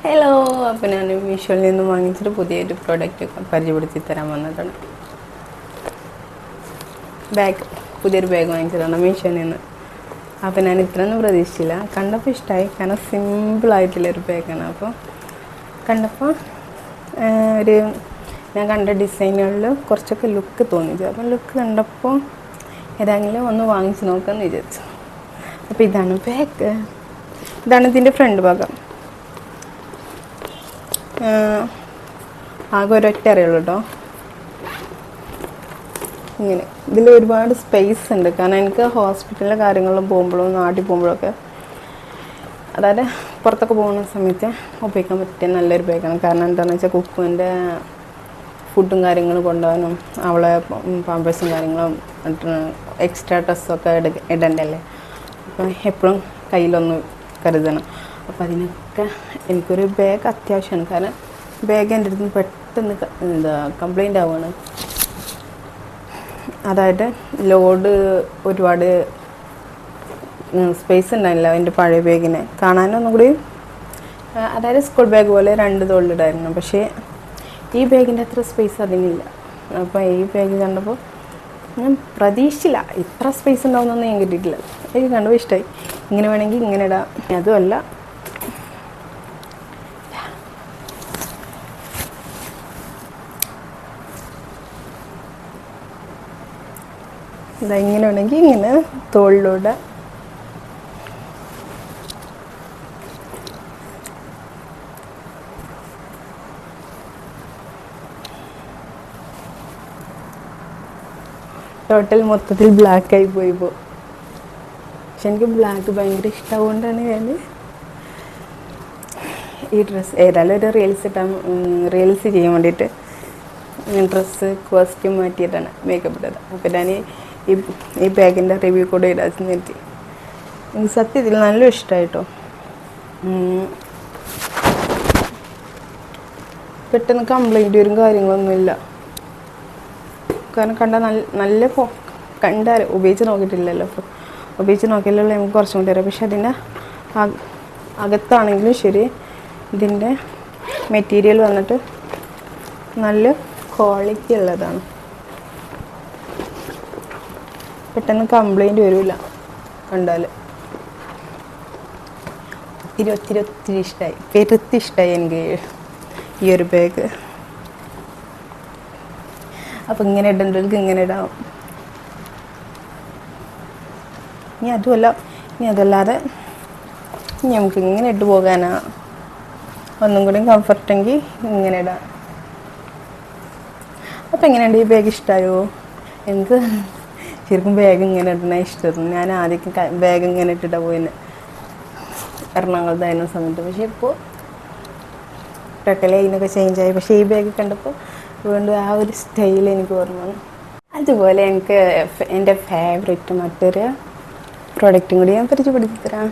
Hello, അപ്പോൾ ഞാൻ മീഷോയിൽ നിന്ന് വാങ്ങിച്ചിട്ട് പുതിയൊരു പ്രോഡക്റ്റ് പരിചയപ്പെടുത്തി തരാൻ വന്നതാണ്. പുതിയൊരു ബാഗ് വാങ്ങിച്ചതാണ് മീഷോയിൽ നിന്ന്. അപ്പോൾ ഞാൻ ഇത്രയൊന്നും പ്രതീക്ഷിച്ചില്ല. കണ്ടപ്പോൾ ഇഷ്ടമായി, കാരണം സിമ്പിളായിട്ടുള്ളൊരു ബാഗാണ്. അപ്പോൾ കണ്ടപ്പോൾ ഞാൻ കണ്ട ഡിസൈനുകളിൽ കുറച്ചൊക്കെ ലുക്ക് തോന്നിച്ചു. അപ്പോൾ ലുക്ക് കണ്ടപ്പോൾ ഏതെങ്കിലും ഒന്ന് വാങ്ങിച്ച് നോക്കാമെന്ന് വിചാരിച്ചു. അപ്പോൾ ഇതാണ് ബാഗ്. ഇതാണ് ഇതിൻ്റെ ഫ്രണ്ട് ഭാഗം. ആകെ ഒരൊറ്റ അറിയുള്ളൂ കേട്ടോ. ഇങ്ങനെ ഇതിൽ ഒരുപാട് സ്പേസ് ഉണ്ട്. കാരണം എനിക്ക് ഹോസ്പിറ്റലിലെ കാര്യങ്ങളിലും പോകുമ്പോഴും നാട്ടിൽ പോകുമ്പോഴൊക്കെ, അതായത് പുറത്തൊക്കെ പോകുന്ന സമയത്ത് ഉപയോഗിക്കാൻ പറ്റിയ നല്ലൊരു ബാഗാണ്. കാരണം എന്താണെന്ന് വെച്ചാൽ കുക്കുവിൻ്റെ ഫുഡും കാര്യങ്ങളും കൊണ്ടുപോകാനും അവളെ പാമ്പേഴ്സും കാര്യങ്ങളും എക്സ്ട്രാ ഡ്രസ്സൊക്കെ ഇടണ്ടല്ലേ. അപ്പം എപ്പോഴും കയ്യിലൊന്ന് കരുതണം. അപ്പോൾ അതിനൊക്കെ എനിക്കൊരു ബാഗ് അത്യാവശ്യമാണ്. കാരണം ബാഗ് എൻ്റെ അടുത്ത് പെട്ടെന്ന് കംപ്ലൈൻ്റ് ആവുകയാണ്. അതായത് ലോഡ് ഒരുപാട് സ്പേസ് ഉണ്ടായില്ല എൻ്റെ പഴയ ബാഗിനെ. കാണാനൊന്നും കൂടി അതായത് സ്കൂൾ ബാഗ് പോലെ 2 തോളിലിടായിരുന്നു. പക്ഷേ ഈ ബാഗിൻ്റെ അത്ര സ്പേസ് അതിനില്ല. അപ്പോൾ ഈ ബാഗ് കണ്ടപ്പോൾ ഞാൻ പ്രതീക്ഷിച്ചില്ല ഇത്ര സ്പേസ് ഉണ്ടാവുന്നൊന്നും ഞാൻ കിട്ടിയിട്ടില്ല. എനിക്ക് കണ്ടപ്പോൾ ഇഷ്ടമായി. ഇങ്ങനെ വേണമെങ്കിൽ ഇങ്ങനെ ഇടാം. അതുമല്ല, ഇങ്ങനെ വേണമെങ്കിൽ ഇങ്ങനെ തോളിലൂടെ ടോട്ടൽ മൊത്തത്തിൽ ബ്ലാക്കായി പോയിപ്പോൾ. പക്ഷെ എനിക്ക് ബ്ലാക്ക് ഭയങ്കര ഇഷ്ടമായതുകൊണ്ടാണ് ഞാൻ ഈ ഡ്രസ്സ് ഏതായാലും ഒരു റീൽസ് ചെയ്യാൻ വേണ്ടിയിട്ട് ഡ്രസ്സ് കോസ്റ്റ്യൂം മാറ്റിയിട്ടാണ് മേക്കപ്പ് ഇട്ടത്. അപ്പോൾ ഞാൻ ഈ ബാഗിൻ്റെ റിവ്യൂ കൂടെ ഇടാൻ നിർത്തി. എനിക്ക് സത്യത്തിൽ നല്ല ഇഷ്ടമായിട്ടോ. പെട്ടെന്ന് കംപ്ലൈൻറ്റ് വരും കാര്യങ്ങളൊന്നുമില്ല. കാരണം നല്ല കണ്ടാൽ ഉപയോഗിച്ച് നോക്കിയിട്ടില്ലല്ലോ. അപ്പോൾ ഉപയോഗിച്ച് നോക്കിയാലുള്ള നമുക്ക് കുറച്ചും കൂടി അറിയാം. പക്ഷെ അതിൻ്റെ അകത്താണെങ്കിലും ശരി, ഇതിൻ്റെ മെറ്റീരിയൽ വന്നിട്ട് നല്ല ക്വാളിറ്റി ഉള്ളതാണ്. പെട്ടെന്ന് കംപ്ലൈൻറ്റ് വരില്ല കണ്ടാൽ. ഒത്തിരി ഇഷ്ടമായി, പെരുത്തി ഇഷ്ടമായി എനിക്ക് ഈ ഒരു ബാഗ്. അപ്പോൾ ഇങ്ങനെ ഇടേണ്ടവർക്ക് ഇങ്ങനെ ഇടാം. ഇനി അതല്ലാതെ നമുക്ക് ഇങ്ങനെ ഇട്ട് പോകാനാ ഒന്നും കൂടി കംഫർട്ടെങ്കിൽ ഇങ്ങനെ ഇടാം. അപ്പോൾ എങ്ങനെയുണ്ട് ഈ ബാഗ്? ഇഷ്ടമായോ? എനിക്ക് ശരിക്കും ബാഗ് ഇങ്ങനെ ഇടണ ഇഷ്ടമായിരുന്നു. ഞാൻ ആദ്യം ബാഗ് ഇങ്ങനെ ഇട്ടിട്ടാണ് പോയിന് എറണാകുളത്തായിരുന്ന സമയത്ത്. പക്ഷേ ഇപ്പോൾ ടോട്ടലി അതിനൊക്കെ ചേഞ്ചായി. പക്ഷേ ഈ ബാഗ് കണ്ടപ്പോൾ വീണ്ടും ആ ഒരു സ്റ്റൈൽ എനിക്ക് ഓർമ്മ വന്നു. അതുപോലെ എനിക്ക് എൻ്റെ ഫേവറേറ്റ് മറ്റൊരു പ്രോഡക്റ്റും കൂടി ഞാൻ പരിചയപ്പെടുത്തി തരാം.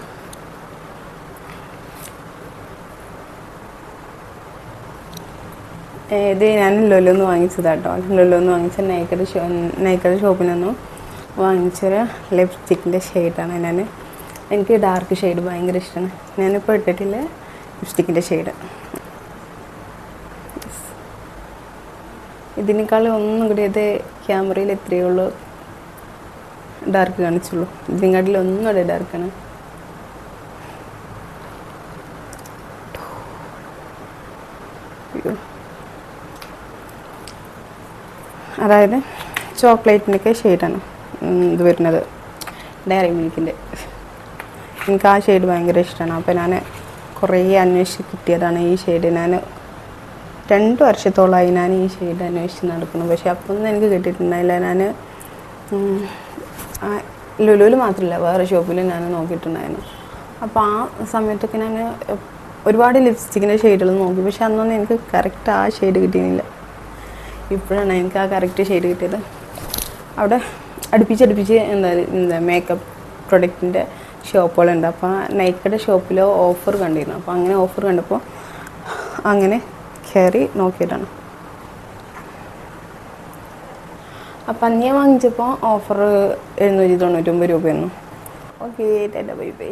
ഇത് ഞാൻ ലുലുന്ന് വാങ്ങിച്ചതാട്ടോ. ലുലുന്ന് വാങ്ങിച്ച നൈക്കയുടെ ഷോപ്പിൽ നിന്നും വാങ്ങിച്ചൊരു ലിപ്സ്റ്റിക്കിൻ്റെ ഷെയ്ഡാണ്. എനിക്ക് ഡാർക്ക് ഷെയ്ഡ് ഭയങ്കര ഇഷ്ടമാണ്. ഞാനിപ്പോൾ ഇട്ടിട്ടില്ല ലിപ്സ്റ്റിക്കിൻ്റെ ഷെയ്ഡ്. ഇതിനേക്കാളും ഒന്നും കൂടി ഇത് ക്യാമറയിൽ എത്രയേ ഉള്ളൂ ഡാർക്ക് കാണിച്ചുള്ളൂ. ഇതിനെക്കാട്ടിൽ ഒന്നും കൂടെ ഡാർക്കാണ്. അതായത് ചോക്ലേറ്റിൻ്റെയൊക്കെ ഷെയ്ഡാണ് ഇത് വരുന്നത്, ഡയറി മിൽക്കിൻ്റെ. എനിക്ക് ആ ഷെയ്ഡ് ഭയങ്കര ഇഷ്ടമാണ്. അപ്പോൾ ഞാൻ കുറേ അന്വേഷിച്ച് കിട്ടിയതാണ് ഈ ഷെയ്ഡ്. ഞാൻ 2 വർഷത്തോളമായി ഞാൻ ഈ ഷെയ്ഡ് അന്വേഷിച്ച് നടക്കുന്നു. പക്ഷേ അപ്പൊന്നും എനിക്ക് കിട്ടിയിട്ടുണ്ടായില്ല. ഞാൻ ലുലുവിൽ മാത്രമല്ല വേറെ ഷോപ്പിലും ഞാൻ നോക്കിയിട്ടുണ്ടായിരുന്നു. അപ്പോൾ ആ സമയത്തൊക്കെ ഞാൻ ഒരുപാട് ലിപ്സ്റ്റിക്കിൻ്റെ ഷെയ്ഡുകൾ നോക്കി. പക്ഷെ അന്നൊന്നും എനിക്ക് കറക്റ്റ് ആ ഷെയ്ഡ് കിട്ടിയില്ല. ഇപ്പോഴാണ് എനിക്ക് ആ കറക്റ്റ് ഷെയ്ഡ് കിട്ടിയത്. അവിടെ അടുപ്പിച്ച് എന്താ മേക്കപ്പ് പ്രൊഡക്റ്റിൻ്റെ ഷോപ്പുകളുണ്ട്. അപ്പോൾ ആ നൈക്കയുടെ ഷോപ്പിൽ ഓഫർ കണ്ടിരുന്നു. അപ്പോൾ അങ്ങനെ ഓഫർ കണ്ടപ്പോൾ അങ്ങനെ കയറി നോക്കിയിട്ടാണ്. അപ്പം അന്ന് ഞാൻ വാങ്ങിച്ചപ്പോൾ ഓഫർ 799 രൂപയായിരുന്നു. Okay, bye bye.